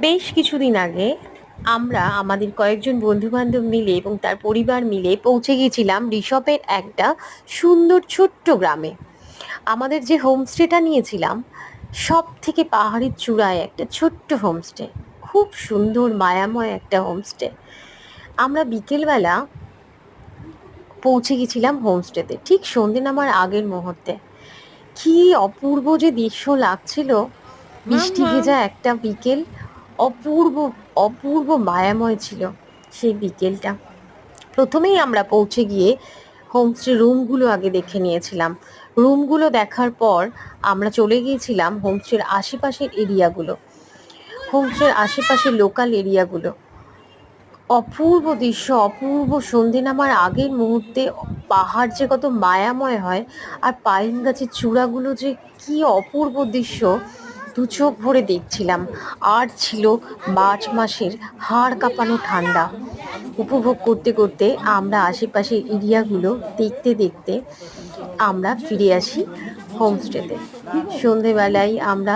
বেশ কিছুদিন আগে আমরা আমাদের কয়েকজন বন্ধুবান্ধব মিলে এবং তার পরিবার মিলে পৌঁছে গিয়েছিলাম ঋষভের একটা সুন্দর ছোট্ট গ্রামে। আমাদের যে হোমস্টেটা নিয়েছিলাম সব থেকে পাহাড়ের চূড়ায় একটা ছোট্ট হোমস্টে, খুব সুন্দর মায়াময় একটা হোমস্টে। আমরা বিকেলবেলা পৌঁছে গেছিলাম হোমস্টেতে ঠিক সন্ধে নামার আগের মুহূর্তে। কি অপূর্ব যে দৃশ্য লাগছিল! বৃষ্টি মাম্মা। ভেজা একটা বিকেল, অপূর্ব অপূর্ব মায়াময় ছিল সেই বিকেলটা। প্রথমেই আমরা পৌঁছে গিয়ে হোমস্টে রুমগুলো আগে দেখে নিয়েছিলাম। রুমগুলো দেখার পর আমরা চলে গিয়েছিলাম হোমস্টের আশেপাশের এরিয়াগুলো, হোমস্টের আশেপাশের লোকাল এরিয়াগুলো। অপূর্ব দৃশ্য, অপূর্ব সন্ধে নামার আগের মুহূর্তে পাহাড় যে কত মায়াময় হয়, আর পাইন গাছের চূড়াগুলো যে কি অপূর্ব দৃশ্য, দু চোখ ভরে দেখছিলাম। আর ছিল মার্চ মাসের হাড় কাঁপানো ঠান্ডা। উপভোগ করতে করতে আমরা আশেপাশের এরিয়াগুলো দেখতে দেখতে আমরা ফিরে আসি হোমস্টেতে। সন্ধেবেলায় আমরা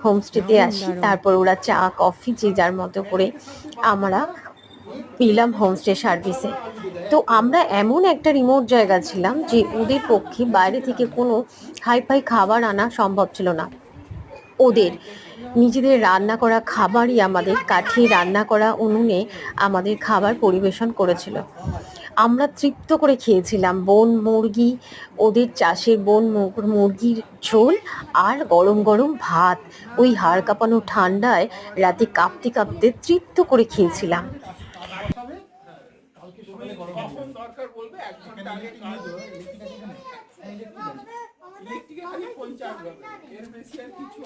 হোমস্টেতে দারুণ আসি, দারুণ। তারপর ওরা চা কফি যে যার মতো করে আমরা পেলাম হোমস্টে সার্ভিসে। তো আমরা এমন একটা রিমোট জায়গা ছিলাম যে ওদের পক্ষে বাইরে থেকে কোনো হাইফাই খাবার আনা সম্ভব ছিল না। ওদের নিজেদের রান্না করা খাবারই আমাদের কাঠে রান্না করা উনুনে আমাদের খাবার পরিবেশন করেছিল। আমরা তৃপ্ত করে খেয়েছিলাম বন মুরগি, ওদের চাষের মুরগির ঝোল, আর গরম গরম ভাত। ওই হাড় কাঁপানো ঠান্ডায় রাতে কাঁপতে কাঁপতে তৃপ্ত করে খেয়েছিলাম। কখন দরকার বলবে, 1 ঘন্টা আগে কাজ ইলেকট্রিকে খালি পৌঁছাতে হবে, এর বেশি আর কিছু